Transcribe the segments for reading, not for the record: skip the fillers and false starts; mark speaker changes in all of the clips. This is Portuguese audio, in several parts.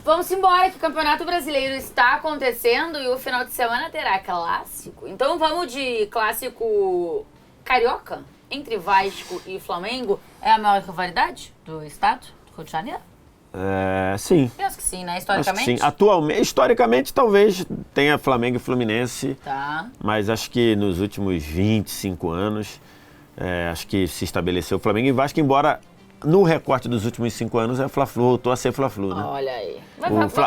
Speaker 1: Vamos embora que o Campeonato Brasileiro está acontecendo e o final de semana terá clássico. Então vamos de clássico carioca entre Vasco e Flamengo. É a maior rivalidade do estado do Rio de Janeiro?
Speaker 2: Sim.
Speaker 1: Penso que sim, né? Historicamente?
Speaker 2: Acho que sim. Atualmente, historicamente, talvez tenha Flamengo e Fluminense.
Speaker 1: Tá.
Speaker 2: Mas acho que nos últimos 25 anos, acho que se estabeleceu Flamengo e Vasco, embora no recorte dos últimos 5 anos é Fla-Flu, voltou a ser Fla-Flu, né?
Speaker 1: Olha aí.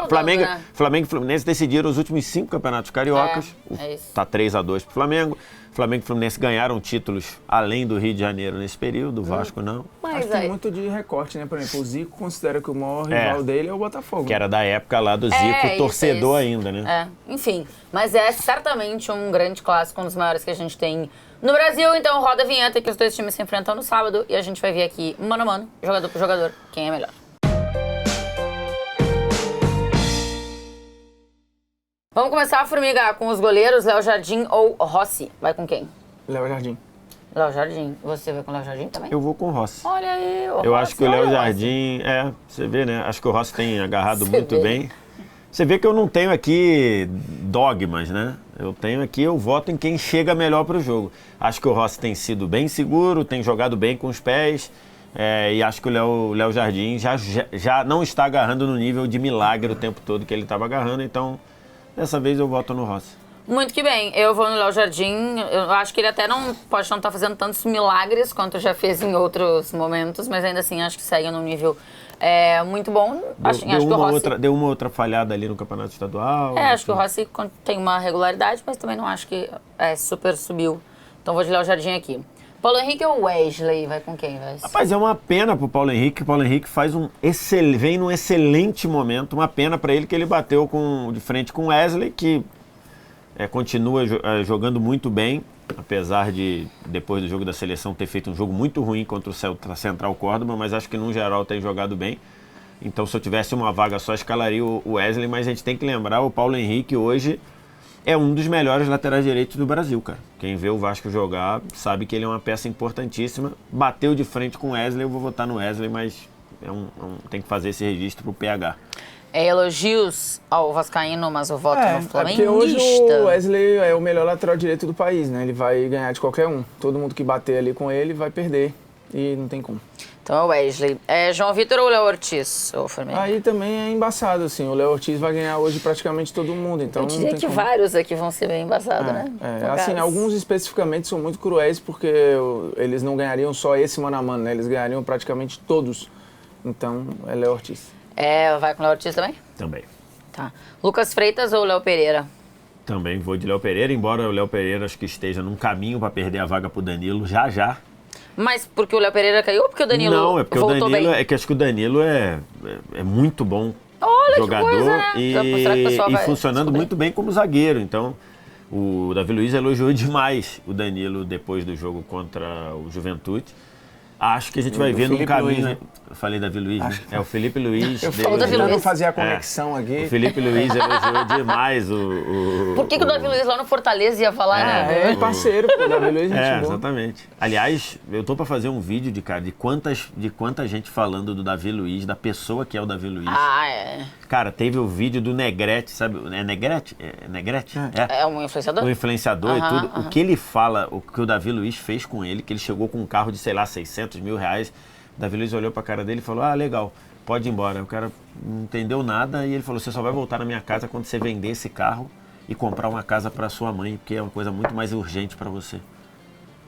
Speaker 2: Flamengo e Fluminense decidiram os últimos 5 campeonatos cariocas.
Speaker 1: É isso.
Speaker 2: Tá 3-2 pro Flamengo. Flamengo e Fluminense ganharam títulos além do Rio de Janeiro nesse período, o Vasco não.
Speaker 3: Mas tem muito de recorte, né? Por exemplo, o Zico considera que o maior rival dele é o Botafogo.
Speaker 2: Que era da época lá do Zico, torcedor ainda, né?
Speaker 1: Enfim, mas é certamente um grande clássico, um dos maiores que a gente tem no Brasil. Então roda a vinheta que os dois times se enfrentam no sábado e a gente vai ver aqui, mano a mano, jogador por jogador, quem é melhor. Vamos começar a formigar com os goleiros, Léo Jardim ou Rossi? Vai com quem?
Speaker 3: Léo Jardim.
Speaker 1: Léo Jardim. Você vai com o Léo Jardim também?
Speaker 2: Eu vou com o Rossi.
Speaker 1: Olha aí, o
Speaker 2: Eu
Speaker 1: Rossi,
Speaker 2: acho que o Léo Jardim, você vê, né? Acho que o Rossi tem agarrado muito bem. Você vê que eu não tenho aqui dogmas, né? Eu voto em quem chega melhor para o jogo. Acho que o Rossi tem sido bem seguro, tem jogado bem com os pés. E acho que o Léo Jardim já não está agarrando no nível de milagre o tempo todo que ele estava agarrando, então dessa vez eu voto no Rossi.
Speaker 1: Muito que bem, eu vou no Léo Jardim. Eu acho que ele até pode não estar fazendo tantos milagres quanto já fez em outros momentos, mas ainda assim acho que segue num nível muito bom.
Speaker 2: Deu uma outra falhada ali no Campeonato Estadual.
Speaker 1: Acho que o Rossi tem uma regularidade, mas também não acho que super subiu. Então vou de Léo Jardim aqui. Paulo Henrique ou Wesley? Vai com quem?
Speaker 2: Rapaz, é uma pena pro Paulo Henrique. O Paulo Henrique vem num excelente momento. Uma pena para ele que ele bateu de frente com o Wesley, que continua jogando muito bem, apesar de, depois do jogo da seleção, ter feito um jogo muito ruim contra o Central Córdoba, mas acho que, no geral, tem jogado bem. Então, se eu tivesse uma vaga só, escalaria o Wesley, mas a gente tem que lembrar, o Paulo Henrique hoje é um dos melhores laterais direitos do Brasil, cara. Quem vê o Vasco jogar sabe que ele é uma peça importantíssima. Bateu de frente com o Wesley, eu vou votar no Wesley, mas tem que fazer esse registro pro PH.
Speaker 1: Elogios ao vascaíno, mas o voto no flamenguista.
Speaker 3: Porque hoje o Wesley é o melhor lateral direito do país, né? Ele vai ganhar de qualquer um. Todo mundo que bater ali com ele vai perder e não tem como.
Speaker 1: Então é o Wesley. João Vitor ou Léo Ortiz?
Speaker 3: Aí também é embaçado, assim. O Léo Ortiz vai ganhar hoje praticamente todo mundo, então
Speaker 1: eu diria que vários aqui vão ser bem embaçados, né?
Speaker 3: Assim, alguns especificamente são muito cruéis porque eles não ganhariam só esse mano a mano, né? Eles ganhariam praticamente todos. Então, é Léo Ortiz.
Speaker 1: Vai com o Léo Ortiz também?
Speaker 2: Também.
Speaker 1: Tá. Lucas Freitas ou Léo Pereira?
Speaker 2: Também vou de Léo Pereira, embora o Léo Pereira acho que esteja num caminho para perder a vaga pro Danilo já.
Speaker 1: Mas porque o Léo Pereira caiu ou porque o Danilo voltou bem?
Speaker 2: Não, é porque o Danilo, que acho que o Danilo é muito bom jogador,
Speaker 1: que coisa, né?
Speaker 2: E funcionando muito bem como zagueiro. Então, o Davi Luiz elogiou demais o Danilo depois do jogo contra o Juventude. Acho que a gente vai ver num caminho... Luiz, né? Eu falei Davi Luiz, né? O Felipe Luiz.
Speaker 3: Eu falo Davi Luiz. Fazer a conexão aqui.
Speaker 2: O Felipe Luiz elogiou demais
Speaker 1: Por que o Davi Luiz lá no Fortaleza ia falar?
Speaker 3: É parceiro, pô. Davi Luiz, gente boa.
Speaker 2: Exatamente. Aliás, eu tô pra fazer um vídeo de quanta gente falando do Davi Luiz, da pessoa que é o Davi Luiz. Cara, teve o vídeo do Negrete, sabe? É Negrete?
Speaker 1: É um influenciador?
Speaker 2: Um influenciador e tudo. O que ele fala, o que o Davi Luiz fez com ele, que ele chegou com um carro de, sei lá, 600 mil reais. O Davi Luiz olhou pra cara dele e falou, legal, pode ir embora. O cara não entendeu nada e ele falou, você só vai voltar na minha casa quando você vender esse carro e comprar uma casa pra sua mãe, porque é uma coisa muito mais urgente pra você.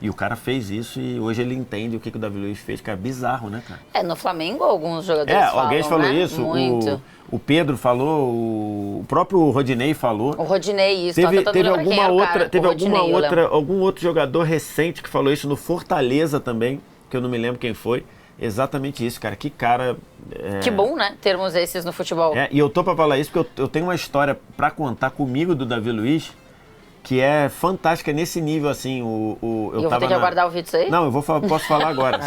Speaker 2: E o cara fez isso e hoje ele entende o que o Davi Luiz fez, que é bizarro, né, cara?
Speaker 1: No Flamengo alguns jogadores falam,
Speaker 2: alguém falou, né? Isso,
Speaker 1: muito.
Speaker 2: O Pedro falou, o próprio Rodinei falou.
Speaker 1: O Rodinei, isso.
Speaker 2: Teve algum outro jogador recente que falou isso no Fortaleza também, que eu não me lembro quem foi. Exatamente isso, cara. Que cara...
Speaker 1: Que bom, né? Termos esses no futebol.
Speaker 2: E eu tô pra falar isso porque eu tenho uma história pra contar comigo do Davi Luiz que é fantástica nesse nível, assim.
Speaker 1: Eu vou ter que aguardar o vídeo disso aí?
Speaker 2: Não, posso falar agora.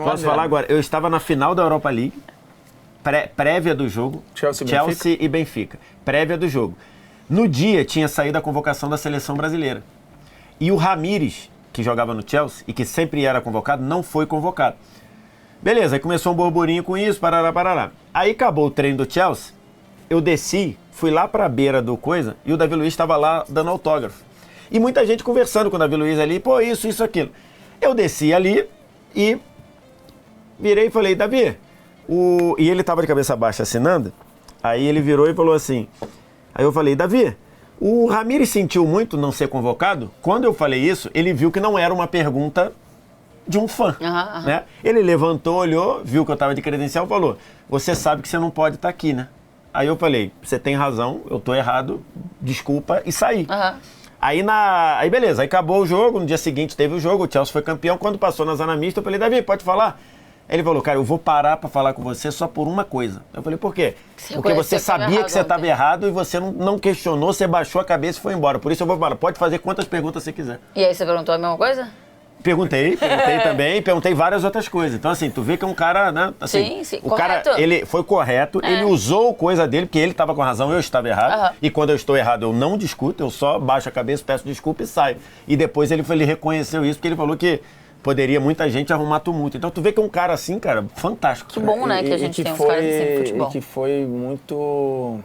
Speaker 2: Posso falar agora. Eu estava na final da Europa League, prévia do jogo. Chelsea e Benfica. Prévia do jogo. No dia tinha saído a convocação da seleção brasileira. E o Ramires, que jogava no Chelsea e que sempre era convocado, não foi convocado. Beleza, aí começou um burburinho com isso, parará. Aí acabou o treino do Chelsea, eu desci, fui lá pra beira do coisa, e o Davi Luiz estava lá dando autógrafo. E muita gente conversando com o Davi Luiz ali, pô, isso, aquilo. Eu desci ali e virei e falei, Davi, e ele tava de cabeça baixa assinando, aí ele virou e falou assim, aí eu falei, Davi, o Ramires sentiu muito não ser convocado? Quando eu falei isso, ele viu que não era uma pergunta de um fã, né? Ele levantou, olhou, viu que eu tava de credencial e falou, você sabe que você não pode estar aqui, né? Aí eu falei, você tem razão, eu tô errado, desculpa, e saí. Aí beleza, aí acabou o jogo, no dia seguinte teve o jogo, o Chelsea foi campeão, quando passou na zona mista, eu falei, Davi, pode falar? Ele falou, cara, eu vou parar pra falar com você só por uma coisa. Eu falei, por quê? Porque você sabia que você estava errado e você não questionou, você baixou a cabeça e foi embora. Por isso eu vou falar, pode fazer quantas perguntas você quiser.
Speaker 1: E aí você perguntou a mesma coisa?
Speaker 2: Perguntei também, perguntei várias outras coisas. Então assim, tu vê que é um cara, né? Assim,
Speaker 1: sim,
Speaker 2: o
Speaker 1: correto.
Speaker 2: cara, ele foi correto, ele usou coisa dele, porque ele estava com razão, eu estava errado. E quando eu estou errado, eu não discuto, eu só baixo a cabeça, peço desculpa e saio. E depois ele reconheceu isso, porque ele falou que poderia muita gente arrumar tumulto. Então tu vê que é um cara assim, cara, fantástico.
Speaker 1: Que bom, né, que a gente tem uns caras assim no futebol.
Speaker 3: E que foi muito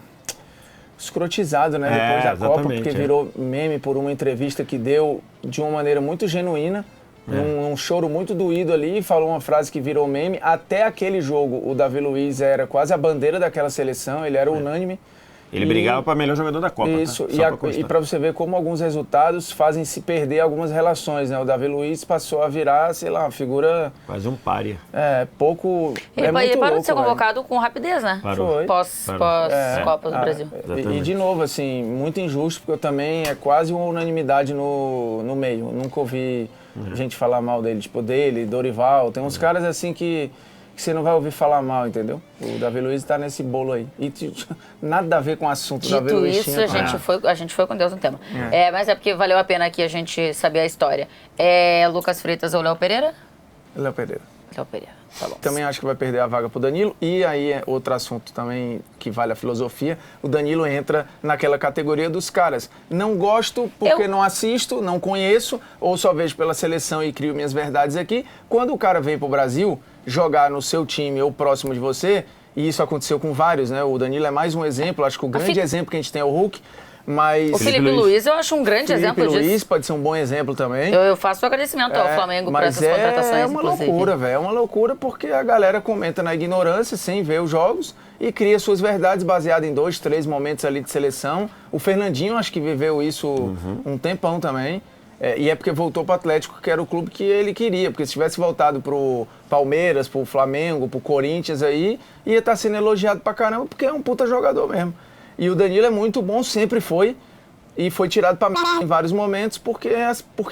Speaker 3: escrotizado, né, depois da Copa, porque virou meme por uma entrevista que deu de uma maneira muito genuína, um choro muito doído ali, falou uma frase que virou meme. Até aquele jogo, o Davi Luiz era quase a bandeira daquela seleção, ele era unânime.
Speaker 2: Ele brigava para melhor jogador da Copa.
Speaker 3: Isso, tá? E para você ver como alguns resultados fazem se perder algumas relações, né? O Davi Luiz passou a virar, sei lá, uma figura...
Speaker 2: Quase um pária.
Speaker 3: Pouco...
Speaker 1: Ele
Speaker 3: muito
Speaker 1: parou
Speaker 3: louco,
Speaker 1: de ser convocado com rapidez, né?
Speaker 2: Parou.
Speaker 1: Pós-Copa do Brasil.
Speaker 3: E de novo, assim, muito injusto, porque eu também é quase uma unanimidade no meio. Nunca ouvi gente falar mal dele, tipo dele, Dorival. Tem uns caras assim que você não vai ouvir falar mal, entendeu? O Davi Luiz tá nesse bolo aí. E nada a ver com o assunto do Davi Luiz.
Speaker 1: Dito isso, a gente foi com Deus no tema. Mas é porque valeu a pena aqui a gente saber a história. Lucas Freitas ou Léo Pereira?
Speaker 3: Léo Pereira.
Speaker 1: Léo Pereira, tá bom.
Speaker 3: Também acho que vai perder a vaga pro Danilo. E aí é outro assunto também que vale a filosofia. O Danilo entra naquela categoria dos caras. Não gosto porque não assisto, não conheço, ou só vejo pela seleção e crio minhas verdades aqui. Quando o cara vem pro Brasil jogar no seu time ou próximo de você, e isso aconteceu com vários, né? O Danilo é mais um exemplo, acho que o grande exemplo que a gente tem é o Hulk, mas...
Speaker 1: O Felipe Luiz eu acho um grande exemplo disso.
Speaker 3: Felipe Luiz pode ser um bom exemplo também.
Speaker 1: Eu faço o agradecimento ao Flamengo por essas contratações,
Speaker 3: é uma loucura, velho, é uma loucura porque a galera comenta na ignorância, sem ver os jogos, e cria suas verdades baseadas em 2, 3 momentos ali de seleção. O Fernandinho acho que viveu isso um tempão também. E é porque voltou para o Atlético, que era o clube que ele queria, porque se tivesse voltado pro Palmeiras, pro Flamengo, pro Corinthians aí, ia estar sendo elogiado pra caramba, porque é um puta jogador mesmo. E o Danilo é muito bom, sempre foi, e foi tirado pra em vários momentos, porque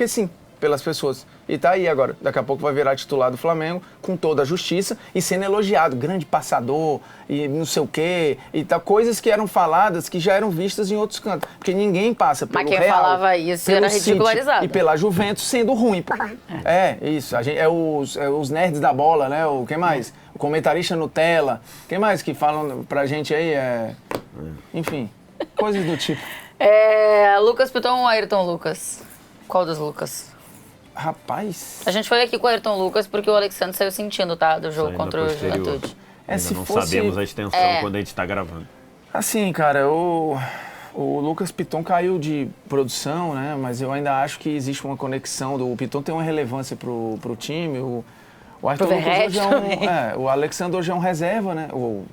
Speaker 3: sim, pelas pessoas. E tá aí agora, daqui a pouco vai virar titular do Flamengo, com toda a justiça, e sendo elogiado, grande passador, e não sei o quê, e tal, coisas que eram faladas, que já eram vistas em outros cantos, porque ninguém passa pelo Real.
Speaker 1: Mas quem falava isso era ridicularizado.
Speaker 3: City e pela Juventus sendo ruim. Isso, os nerds da bola, né, quem mais? O comentarista Nutella, quem mais que falam pra gente aí, enfim, coisas do tipo.
Speaker 1: Lucas Piton ou Ayrton Lucas? Qual dos Lucas?
Speaker 3: Rapaz...
Speaker 1: A gente foi aqui com o Ayrton Lucas porque o Alexandre saiu sentindo, tá? Do jogo contra o Juventude.
Speaker 2: Se não sabemos a extensão quando a gente tá gravando.
Speaker 3: Assim, cara, o Lucas Piton caiu de produção, né? Mas eu ainda acho que existe uma conexão. O Piton tem uma relevância pro time. O Ayrton Lucas hoje o Alexandre hoje é um reserva, né? O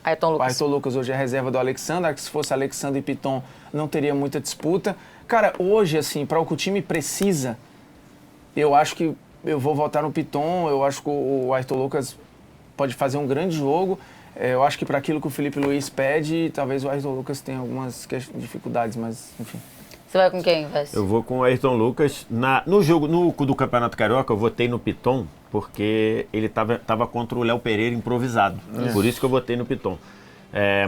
Speaker 3: Ayrton Lucas hoje é reserva do Alexandre. Acho que se fosse Alexandre e Piton não teria muita disputa. Cara, hoje, assim, para o que o time precisa, eu acho que eu vou votar no Piton. Eu acho que o Ayrton Lucas pode fazer um grande jogo. Eu acho que para aquilo que o Felipe Luiz pede, talvez o Ayrton Lucas tenha algumas dificuldades, mas enfim.
Speaker 1: Você vai com quem, Vess?
Speaker 2: Eu vou com o Ayrton Lucas. No jogo do Campeonato Carioca, eu votei no Piton, porque ele tava contra o Léo Pereira improvisado. Por isso que eu votei no Piton.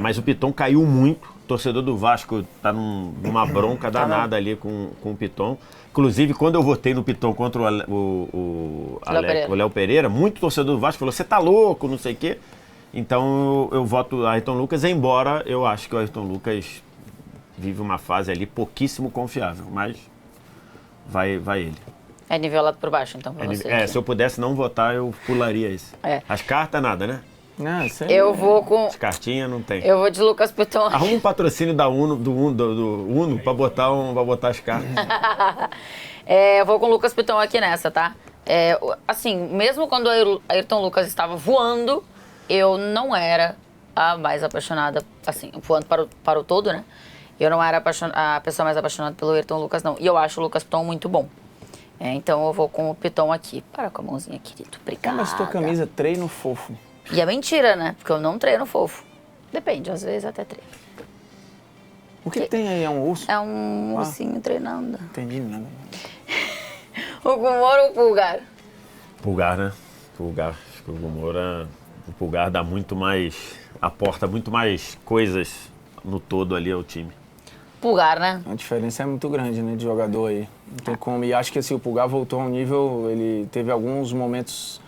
Speaker 2: Mas o Piton caiu muito. O torcedor do Vasco tá numa bronca danada ali com o Piton. Inclusive, quando eu votei no Piton contra o Léo Pereira, muito torcedor do Vasco falou, você tá louco, não sei o quê. Então eu voto Ayrton Lucas, embora eu acho que o Ayrton Lucas vive uma fase ali pouquíssimo confiável, mas vai ele.
Speaker 1: É nivelado por baixo, então, pra você.
Speaker 2: Se eu pudesse não votar, eu pularia isso. As cartas, nada, né?
Speaker 3: Não, isso aí
Speaker 1: Eu vou com...
Speaker 2: As cartinhas não tem.
Speaker 1: Eu vou de Lucas Piton.
Speaker 2: Arruma um patrocínio da Uno, do Uno pra botar as cartas.
Speaker 1: Eu vou com o Lucas Piton aqui nessa, tá? Assim, mesmo quando o Ayrton Lucas estava voando, eu não era a mais apaixonada, assim, voando para o todo, né? Eu não era a pessoa mais apaixonada pelo Ayrton Lucas, não. E eu acho o Lucas Piton muito bom. Então eu vou com o Piton aqui. Para com a mãozinha, querido. Obrigada.
Speaker 3: Mas tua camisa treino fofo.
Speaker 1: E é mentira, né? Porque eu não treino fofo. Depende, às vezes até treino.
Speaker 3: O que tem aí? É um urso?
Speaker 1: É um ursinho treinando.
Speaker 3: Entendi nada.
Speaker 1: O Gumora ou o Pulgar?
Speaker 2: Pulgar, né? Pulgar. Acho que o Pulgar dá muito mais... aporta muito mais coisas no todo ali ao time.
Speaker 1: Pulgar, né?
Speaker 3: A diferença é muito grande, né, de jogador aí. Não tem como. E acho que assim, o Pulgar voltou a um nível... Ele teve alguns momentos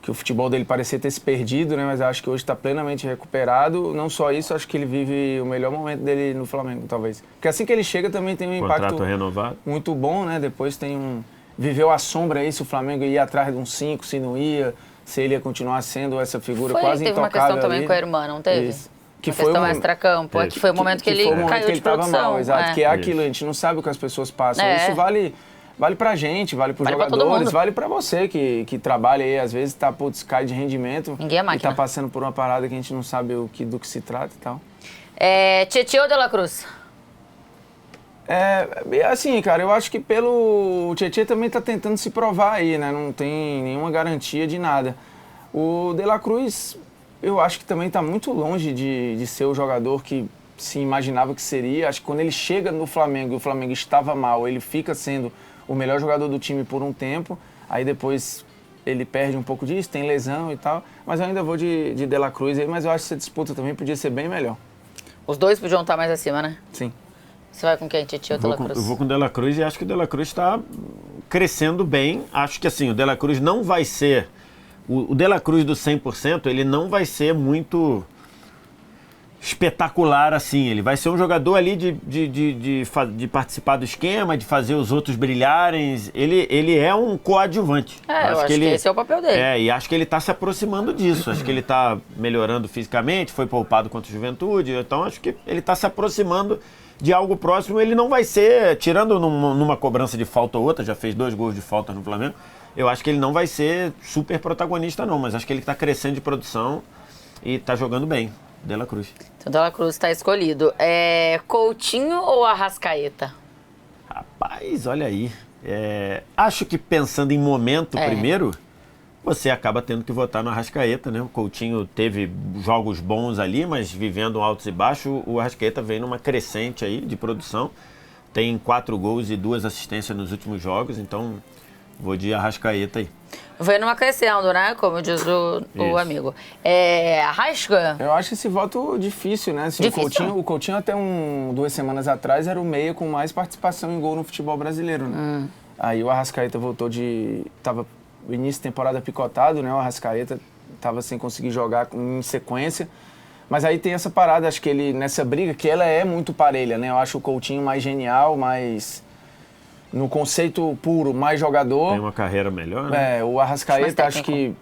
Speaker 3: que o futebol dele parecia ter se perdido, né? Mas acho que hoje está plenamente recuperado. Não só isso, acho que ele vive o melhor momento dele no Flamengo, talvez. Porque assim que ele chega também tem um impacto
Speaker 2: renovado.
Speaker 3: Muito bom, né? Depois viveu a sombra aí, se o Flamengo ia atrás de um 5, se não ia, se ele ia continuar sendo essa figura quase intocável.
Speaker 1: Teve uma questão também
Speaker 3: ali.
Speaker 1: com a irmã, não teve?
Speaker 3: Isso.
Speaker 1: Que foi questão extra-campo, que foi o momento que ele caiu de produção.
Speaker 3: Mal, exato, que é aquilo, a gente não sabe o que as pessoas passam. Isso vale pra gente, vale pros jogadores, vale pra você que trabalha aí, às vezes cai de rendimento.
Speaker 1: Ninguém é máquina.
Speaker 3: E tá passando por uma parada que a gente não sabe do que se trata e tal.
Speaker 1: Tietchan ou De La Cruz?
Speaker 3: Assim, cara, eu acho que o Tietchan também tá tentando se provar aí, né? Não tem nenhuma garantia de nada. O De La Cruz, eu acho que também tá muito longe de ser o jogador que se imaginava que seria. Acho que quando ele chega no Flamengo e o Flamengo estava mal, ele fica sendo o melhor jogador do time por um tempo. Aí depois ele perde um pouco disso, tem lesão e tal. Mas eu ainda vou de La Cruz aí, mas eu acho que essa disputa também podia ser bem melhor.
Speaker 1: Os dois podiam estar mais acima, né?
Speaker 3: Sim.
Speaker 1: Você vai com quem, Tietchan ou De La Cruz?
Speaker 2: Eu vou com o De La Cruz e acho que o De La Cruz está crescendo bem. Acho que assim, o De La Cruz não vai ser... O De La Cruz do 100%, ele não vai ser muito espetacular assim. Ele vai ser um jogador ali de participar do esquema, de fazer os outros brilharem. Ele é um coadjuvante.
Speaker 1: Eu acho que esse é o papel dele.
Speaker 2: E acho que ele está se aproximando disso. Acho que ele está melhorando fisicamente, foi poupado contra o Juventude. Então acho que ele está se aproximando de algo próximo. Ele não vai ser, tirando numa cobrança de falta ou outra, já fez 2 gols de falta no Flamengo, eu acho que ele não vai ser super protagonista não, mas acho que ele está crescendo de produção e está jogando bem. De La Cruz.
Speaker 1: Então, De La Cruz está escolhido. Coutinho ou Arrascaeta?
Speaker 2: Rapaz, olha aí. Acho que pensando em momento primeiro, você acaba tendo que votar no Arrascaeta, né? O Coutinho teve jogos bons ali, mas vivendo altos e baixos, o Arrascaeta vem numa crescente aí de produção. Tem 4 gols e 2 assistências nos últimos jogos, então vou de Arrascaeta aí.
Speaker 1: Vai numa crescendo, né? Como diz o amigo. Arrasca?
Speaker 3: Eu acho esse voto difícil, né? Assim,
Speaker 1: difícil?
Speaker 3: O Coutinho até 2 semanas atrás era o meia com mais participação em gol no futebol brasileiro, né? Aí o Arrascaeta voltou tava o início de temporada picotado, né? O Arrascaeta tava sem conseguir jogar em sequência. Mas aí tem essa parada, acho que ele, nessa briga, que ela é muito parelha, né? Eu acho o Coutinho mais genial, mais... No conceito puro, mais jogador.
Speaker 2: Tem uma carreira melhor, né?
Speaker 3: O Arrascaeta acho que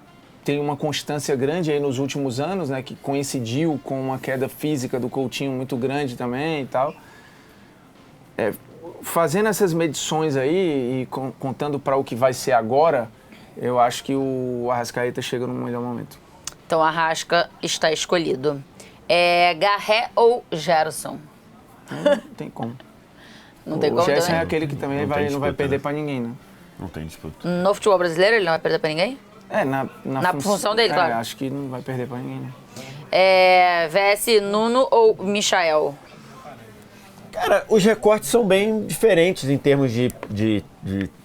Speaker 3: tem uma constância grande aí nos últimos anos, né? Que coincidiu com uma queda física do Coutinho muito grande também e tal. Fazendo essas medições aí e contando para o que vai ser agora, eu acho que o Arrascaeta chega no melhor momento.
Speaker 1: Então, Arrasca está escolhido. Garré ou Gerson?
Speaker 3: Não tem como.
Speaker 1: Não tem como
Speaker 3: o Gerson
Speaker 1: também?
Speaker 3: é aquele que também não vai perder pra ninguém, né?
Speaker 2: Não tem disputa.
Speaker 1: No futebol brasileiro ele não vai perder pra ninguém?
Speaker 3: Na
Speaker 1: função dele, claro.
Speaker 3: Acho que não vai perder pra ninguém, né?
Speaker 1: VS Nuno ou Michael?
Speaker 2: Cara, os recortes são bem diferentes em termos de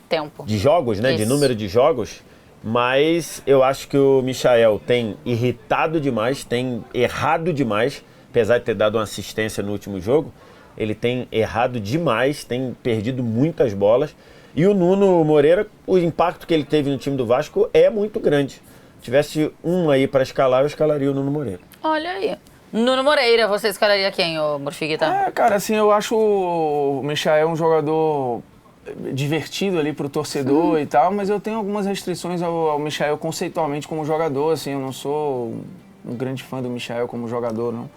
Speaker 1: Tempo.
Speaker 2: De jogos, né?
Speaker 1: Isso.
Speaker 2: De número de jogos. Mas eu acho que o Michael tem irritado demais, tem errado demais, apesar de ter dado uma assistência no último jogo. Ele tem errado demais, tem perdido muitas bolas. E o Nuno Moreira, o impacto que ele teve no time do Vasco é muito grande. Se tivesse um aí para escalar, eu escalaria o Nuno Moreira.
Speaker 1: Olha aí. Nuno Moreira, você escalaria quem, ô Morfiguita?
Speaker 3: Cara, assim, eu acho o Michael um jogador divertido ali pro torcedor e tal, mas eu tenho algumas restrições ao Michael conceitualmente como jogador, assim, eu não sou um grande fã do Michael como jogador, não.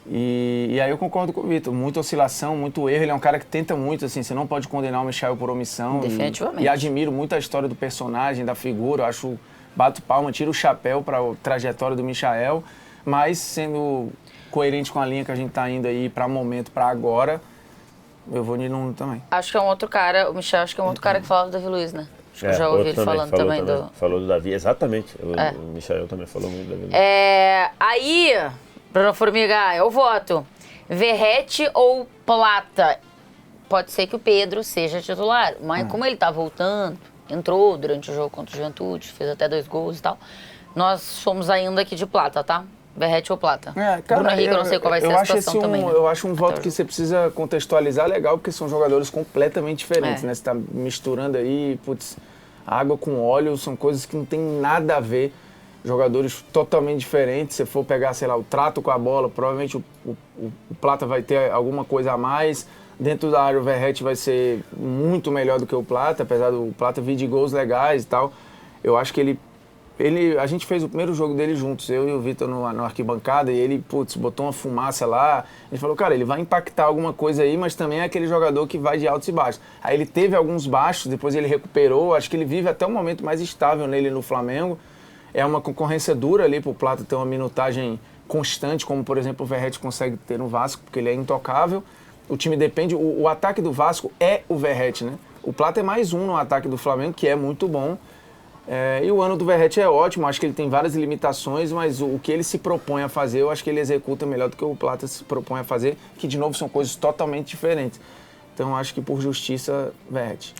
Speaker 3: E aí eu concordo com o Vitor, muita oscilação, muito erro, ele é um cara que tenta muito, assim, você não pode condenar o Michael por omissão.
Speaker 1: Definitivamente.
Speaker 3: E admiro muito a história do personagem, da figura, eu acho, bato palma, tiro o chapéu para a trajetória do Michael, mas sendo coerente com a linha que a gente tá indo aí para momento, para agora, eu vou de Nuno também.
Speaker 1: Acho que é um outro cara, o Michel, acho que é um outro cara que fala do Davi Luiz, né? Acho que eu já ouvi ele falando também do...
Speaker 2: Falou do Davi, exatamente. O Michael também falou muito do Davi.
Speaker 1: Aí, Bruno Formiga, eu voto. Verratti ou Plata? Pode ser que o Pedro seja titular, mas como ele tá voltando, entrou durante o jogo contra o Juventude, fez até 2 gols e tal, nós somos ainda aqui de Plata, tá? Verratti ou Plata?
Speaker 3: Cara,
Speaker 1: Bruno Henrique, eu não sei qual vai ser a situação também. Né?
Speaker 3: Eu acho um voto que você precisa contextualizar legal, porque são jogadores completamente diferentes, né? Você tá misturando aí, putz, água com óleo, são coisas que não tem nada a ver. Jogadores totalmente diferentes. Se for pegar, sei lá, o trato com a bola, provavelmente o Plata vai ter alguma coisa a mais. Dentro da área, o Verratti vai ser muito melhor do que o Plata, apesar do Plata vir de gols legais e tal. Eu acho que a gente fez o primeiro jogo dele juntos, eu e o Vitor no arquibancada, e ele, botou uma fumaça lá. A gente falou, cara, ele vai impactar alguma coisa aí, mas também é aquele jogador que vai de altos e baixos. Aí ele teve alguns baixos, depois ele recuperou, acho que ele vive até um momento mais estável nele no Flamengo. É uma concorrência dura ali pro Plata ter uma minutagem constante, como, por exemplo, o Verratti consegue ter no Vasco, porque ele é intocável. O time depende, o ataque do Vasco é o Verratti, né? O Plata é mais um no ataque do Flamengo, que é muito bom. E o ano do Verratti é ótimo, acho que ele tem várias limitações, mas o que ele se propõe a fazer, eu acho que ele executa melhor do que o Plata se propõe a fazer, que de novo são coisas totalmente diferentes. Então acho que por justiça, Verratti.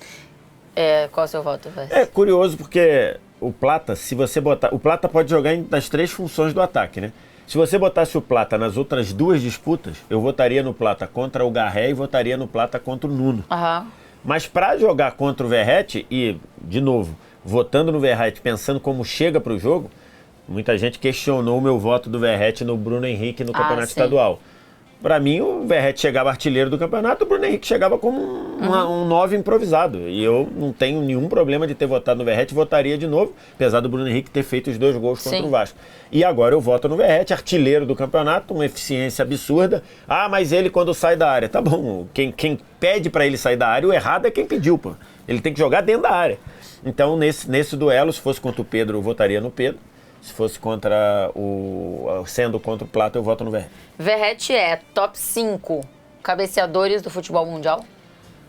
Speaker 1: Qual é o seu voto, Verratti?
Speaker 2: É curioso porque o Plata, se você botar... O Plata pode jogar nas 3 funções do ataque, né? Se você botasse o Plata nas outras 2 disputas, eu votaria no Plata contra o Garré e votaria no Plata contra o Nuno. Mas para jogar contra o Verratti, e, de novo, votando no Verratti, pensando como chega para o jogo, muita gente questionou o meu voto do Verratti no Bruno Henrique no Campeonato Estadual. Para mim, o Verratti chegava artilheiro do campeonato, o Bruno Henrique chegava como um 9 improvisado. E eu não tenho nenhum problema de ter votado no Verratti, votaria de novo, apesar do Bruno Henrique ter feito os 2 gols contra o Vasco. E agora eu voto no Verratti, artilheiro do campeonato, uma eficiência absurda. Mas ele quando sai da área, tá bom, quem pede para ele sair da área, o errado é quem pediu, pô. Ele tem que jogar dentro da área. Então, nesse duelo, se fosse contra o Pedro, eu votaria no Pedro. Se fosse sendo contra o Plata, eu voto no Verratti.
Speaker 1: Verratti é top 5 cabeceadores do futebol mundial?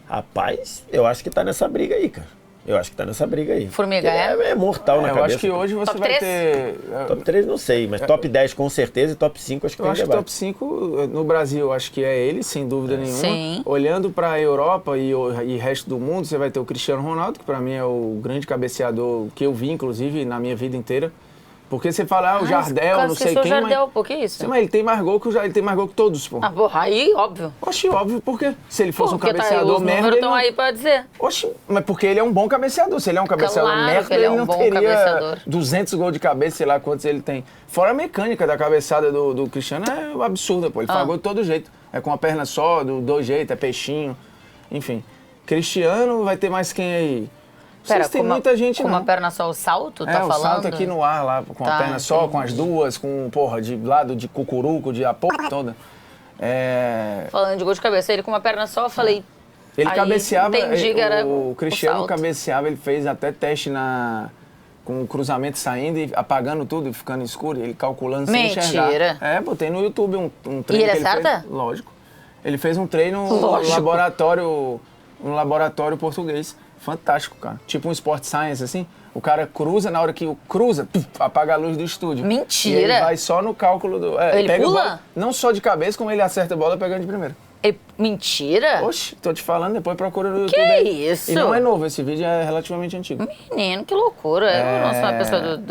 Speaker 2: Rapaz, eu acho que tá nessa briga aí, cara. Eu acho que tá nessa briga aí.
Speaker 1: Formiga
Speaker 2: é mortal na cabeça.
Speaker 3: Eu acho que hoje você
Speaker 1: top
Speaker 3: vai
Speaker 1: 3?
Speaker 3: ter...
Speaker 2: Top 3 não sei, mas top 10 com certeza e top 5 acho que
Speaker 3: eu
Speaker 2: tem
Speaker 3: acho
Speaker 2: debate.
Speaker 3: Que top 5 no Brasil, acho que é ele, sem dúvida nenhuma.
Speaker 1: Sim.
Speaker 3: Olhando para a Europa e resto do mundo, você vai ter o Cristiano Ronaldo, que para mim é o grande cabeceador que eu vi, inclusive, na minha vida inteira. Porque você fala, o Jardel, não sei quem,
Speaker 1: Jardel, por que isso?
Speaker 3: Sim, mas ele tem mais gol que todos, pô.
Speaker 1: Porra, aí, óbvio.
Speaker 3: Oxi, óbvio, por quê? Se ele fosse um cabeceador
Speaker 1: os
Speaker 3: merda,
Speaker 1: números estão aí pra dizer.
Speaker 3: Oxi, mas porque ele é um bom cabeceador. Se ele é um cabeceador
Speaker 1: Claro
Speaker 3: merda,
Speaker 1: que ele é um
Speaker 3: não
Speaker 1: bom
Speaker 3: teria
Speaker 1: cabeceador.
Speaker 3: 200 gols de cabeça, sei lá quantos ele tem. Fora a mecânica da cabeçada do Cristiano, é absurda, pô. Ele faz gol de todo jeito. É com a perna só, do 2 jeitos, é peixinho, enfim. Cristiano, vai ter mais quem aí?
Speaker 1: Pera,
Speaker 3: tem muita gente
Speaker 1: com
Speaker 3: não.
Speaker 1: uma perna só, o salto, tá
Speaker 3: o
Speaker 1: falando?
Speaker 3: salto aqui no ar lá, com a perna só, com as duas, com, de lado de cucuruco, de a porra toda.
Speaker 1: Falando de gol de cabeça, ele com uma perna só, eu falei...
Speaker 3: Ele cabeceava,
Speaker 1: entendi que era
Speaker 3: o Cristiano
Speaker 1: o
Speaker 3: cabeceava, ele fez até teste com o cruzamento saindo e apagando tudo e ficando escuro, ele calculando sem enxergar.
Speaker 1: Mentira.
Speaker 3: Botei no YouTube um treino
Speaker 1: e ele
Speaker 3: que ele
Speaker 1: acerta?
Speaker 3: fez. Lógico. Ele fez um treino no laboratório português. Fantástico, cara. Tipo um Sport Science, assim. O cara cruza, na hora que cruza, apaga a luz do estúdio.
Speaker 1: Mentira!
Speaker 3: E ele vai só no cálculo do...
Speaker 1: ele
Speaker 3: pega
Speaker 1: pula?
Speaker 3: Bola, não só de cabeça, como ele acerta a bola pegando de primeira.
Speaker 1: Mentira?
Speaker 3: Oxe, tô te falando, depois procura no YouTube.
Speaker 1: Que
Speaker 3: aí.
Speaker 1: isso?
Speaker 3: E não é novo, esse vídeo é relativamente antigo.
Speaker 1: Menino, que loucura. Eu não sou uma pessoa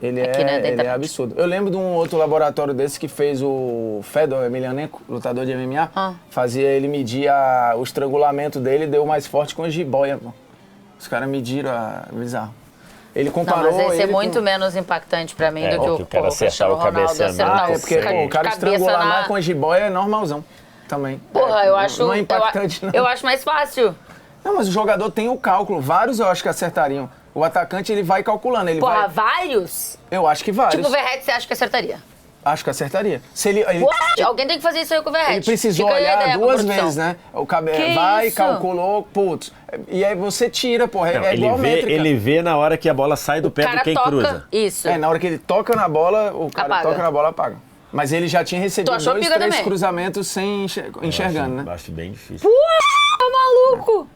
Speaker 3: Ele
Speaker 1: aqui, né,
Speaker 3: é absurdo. Eu lembro de um outro laboratório desse que fez o Fedor Emelianenko, lutador de MMA. Fazia ele medir o estrangulamento dele e deu mais forte com a jiboia. Os caras mediram bizarro. Ele comparou.
Speaker 1: Não, mas esse é muito menos impactante pra mim do que o
Speaker 2: cara acertar o
Speaker 1: acertar
Speaker 3: porque o cara estrangular mais com a jiboia é normalzão também.
Speaker 1: Porra, eu acho.
Speaker 3: Não é impactante, não.
Speaker 1: Eu acho mais fácil.
Speaker 3: Não, mas o jogador tem o cálculo. Vários eu acho que acertariam. O atacante, ele vai calculando. Ele
Speaker 1: Porra,
Speaker 3: vai...
Speaker 1: vários?
Speaker 3: Eu acho que vários.
Speaker 1: Tipo, o Verratti, você acha que acertaria?
Speaker 3: Acho que acertaria. Se ele
Speaker 1: Alguém tem que fazer isso aí com o Verratti.
Speaker 3: Ele precisou
Speaker 1: Fica aí a
Speaker 3: olhar
Speaker 1: ideia,
Speaker 3: duas
Speaker 1: produção.
Speaker 3: vezes, né? O
Speaker 1: Que
Speaker 3: vai,
Speaker 1: isso?
Speaker 3: calculou, putz. E aí você tira, porra.
Speaker 2: Não,
Speaker 3: É igual métrica.
Speaker 2: ele vê na hora que a bola sai do pé
Speaker 1: O cara
Speaker 2: do quem
Speaker 1: toca,
Speaker 2: cruza.
Speaker 1: isso.
Speaker 3: Na hora que ele toca na bola, o cara
Speaker 1: Apaga.
Speaker 3: toca na bola, apaga. Mas ele já tinha recebido
Speaker 1: Tu achou
Speaker 3: 2,
Speaker 1: pica
Speaker 3: 3
Speaker 1: também?
Speaker 3: cruzamentos sem enxergando, né?
Speaker 2: Acho bem difícil.
Speaker 1: Tá maluco?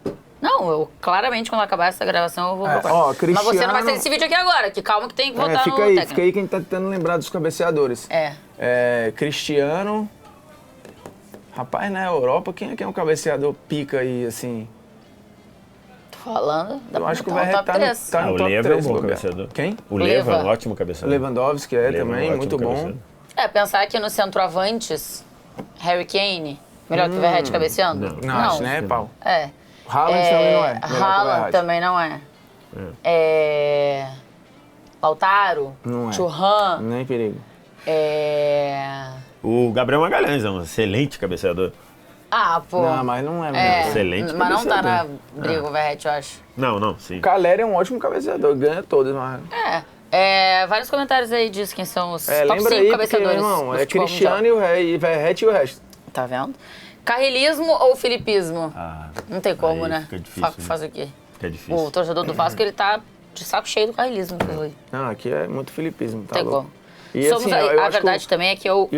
Speaker 1: Não, eu claramente, quando acabar essa gravação, eu vou procurar.
Speaker 3: ó,
Speaker 1: Mas você não vai
Speaker 3: Cristiano-
Speaker 1: ter esse vídeo aqui agora, que calma que tem que votar
Speaker 3: Fica
Speaker 1: no
Speaker 3: aí,
Speaker 1: técnico.
Speaker 3: fica aí quem tá tentando lembrar dos cabeceadores. Cristiano. Rapaz, na Europa, quem é que é um cabeceador pica aí, assim?
Speaker 1: Tô falando, dá
Speaker 3: Eu
Speaker 1: pra
Speaker 3: acho que o
Speaker 1: botar um
Speaker 3: Verratti
Speaker 1: top 3.
Speaker 3: tá no
Speaker 2: o
Speaker 3: top
Speaker 2: Leva
Speaker 3: 3.
Speaker 2: é um bom cabeceador.
Speaker 3: Quem?
Speaker 2: O Leva é um
Speaker 1: Leva.
Speaker 2: ótimo cabeceador.
Speaker 3: Lewandowski
Speaker 2: Leva
Speaker 3: também,
Speaker 2: um
Speaker 3: muito
Speaker 2: ótimo
Speaker 3: bom.
Speaker 2: cabeceador.
Speaker 1: Pensar que no centroavantes, Harry Kane, melhor que o Verratti cabeceando?
Speaker 3: Não, acho, né, pau?
Speaker 1: É.
Speaker 3: O Haaland também não é. melhor que o
Speaker 1: Haaland
Speaker 3: Verratti.
Speaker 1: também não é. Lautaro,
Speaker 3: Não é.
Speaker 1: Thuram,
Speaker 3: Nem perigo.
Speaker 2: O Gabriel Magalhães é um excelente cabeceador.
Speaker 1: Ah, pô.
Speaker 3: Não, mas não é
Speaker 1: É,
Speaker 3: mesmo.
Speaker 2: Excelente
Speaker 1: mas não tá na
Speaker 2: cabeceador.
Speaker 1: briga o Verratti, eu acho.
Speaker 2: Não, sim.
Speaker 3: O Caleri é um ótimo cabeceador, ganha todos, mas...
Speaker 1: Vários comentários aí diz quem são os top 5
Speaker 3: lembra aí, porque,
Speaker 1: cabeceadores.
Speaker 3: irmão,
Speaker 1: do
Speaker 3: é
Speaker 1: futebol
Speaker 3: Cristiano e Verratti e o resto.
Speaker 1: mundial. Tá vendo? Carrilismo ou filipismo? Não tem como,
Speaker 2: aí
Speaker 1: né?
Speaker 2: fica difícil,
Speaker 1: Faz o quê?
Speaker 2: Fica difícil.
Speaker 1: O torcedor do Vasco, ele tá de saco cheio do carrilismo. inclusive.
Speaker 3: Não, aqui é muito filipismo, tá
Speaker 1: Tem
Speaker 3: louco.
Speaker 1: como.
Speaker 3: E
Speaker 1: Somos
Speaker 3: assim,
Speaker 1: aí-
Speaker 3: eu
Speaker 1: a
Speaker 3: acho que
Speaker 1: verdade também é que eu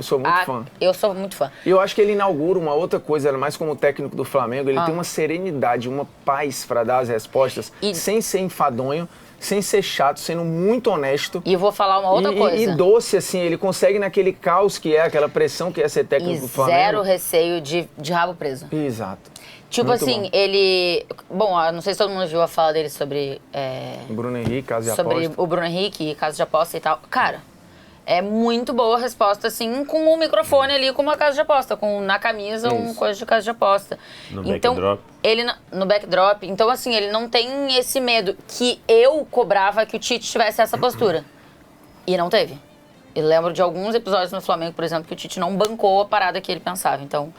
Speaker 3: sou muito fã.
Speaker 1: Eu sou muito fã.
Speaker 3: E eu acho que ele inaugura uma outra coisa, mais como técnico do Flamengo, ele tem uma serenidade, uma paz para dar as respostas,
Speaker 1: E-
Speaker 3: sem ser enfadonho, sem ser chato, sendo muito honesto.
Speaker 1: E eu vou falar uma outra coisa.
Speaker 3: E doce, assim, ele consegue naquele caos que é, aquela pressão que é ser
Speaker 1: E
Speaker 3: técnico do Flamengo.
Speaker 1: zero receio de rabo preso.
Speaker 3: Exato.
Speaker 1: Tipo
Speaker 3: Muito
Speaker 1: assim,
Speaker 3: bom.
Speaker 1: ele... Bom, eu não sei se todo mundo viu a fala dele sobre...
Speaker 3: O Bruno Henrique, caso de
Speaker 1: sobre
Speaker 3: aposta.
Speaker 1: o Bruno Henrique, caso de aposta e tal. Cara, é muito boa a resposta, assim, com o microfone ali, com uma casa de aposta, com na camisa,
Speaker 3: Isso.
Speaker 1: coisa de casa de aposta.
Speaker 2: No
Speaker 1: então,
Speaker 2: backdrop.
Speaker 1: ele no backdrop. Então, assim, ele não tem esse medo que eu cobrava que o Tite tivesse essa postura. E não teve. Eu lembro de alguns episódios no Flamengo, por exemplo, que o Tite não bancou a parada que ele pensava. Então,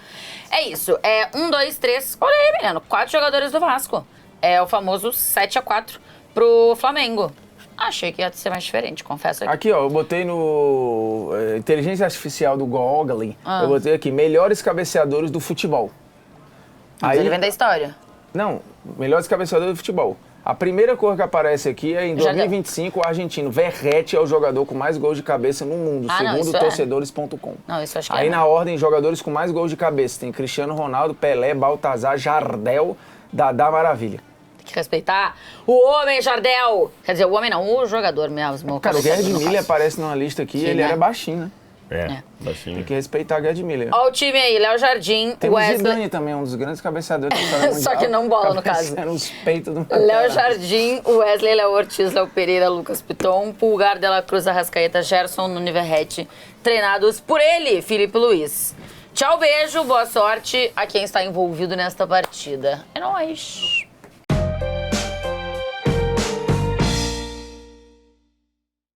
Speaker 1: é isso. 1, 2, 3. Olha aí, menino. 4 jogadores do Vasco. É o famoso 7-4 pro Flamengo. Achei que ia ser mais diferente, confesso aqui.
Speaker 3: Aqui, ó, eu botei no inteligência artificial do Google, eu botei aqui, melhores cabeceadores do futebol.
Speaker 1: Mas ele vem da história.
Speaker 3: Não, melhores cabeceadores do futebol. A primeira cor que aparece aqui é em
Speaker 1: Já
Speaker 3: 2025, o argentino Verratti é o jogador com mais gols de cabeça no mundo,
Speaker 1: Ah, não,
Speaker 3: segundo
Speaker 1: isso é.
Speaker 3: torcedores.com.
Speaker 1: Não, isso acho que
Speaker 3: Aí
Speaker 1: é.
Speaker 3: na ordem, jogadores com mais gols de cabeça, tem Cristiano Ronaldo, Pelé, Baltazar, Jardel, Dadá Maravilha.
Speaker 1: Tem que respeitar o homem, Jardel. Quer dizer, o homem não, o jogador mesmo.
Speaker 3: Cara, o Gerd
Speaker 1: no
Speaker 3: Miller
Speaker 1: caso.
Speaker 3: aparece numa lista aqui,
Speaker 1: Que,
Speaker 3: ele
Speaker 1: né?
Speaker 3: era baixinho, né?
Speaker 2: Baixinho.
Speaker 3: Tem que respeitar o Gerd Miller.
Speaker 1: Ó o time aí, Léo Jardim,
Speaker 3: Tem o
Speaker 1: Wesley...
Speaker 3: Zidane também, um dos grandes cabeceadores da história
Speaker 1: Só
Speaker 3: mundial.
Speaker 1: que não bola, no caso.
Speaker 3: Cabeceando os peitos do
Speaker 1: Léo Jardim, Wesley, Léo Ortiz, Léo Pereira, Lucas Piton, Pulgar, Dela Cruz, Arrascaeta, Gerson, Nuno Verratti, treinados por ele, Filipe Luiz. Tchau, beijo, boa sorte a quem está envolvido nesta partida. É nóis!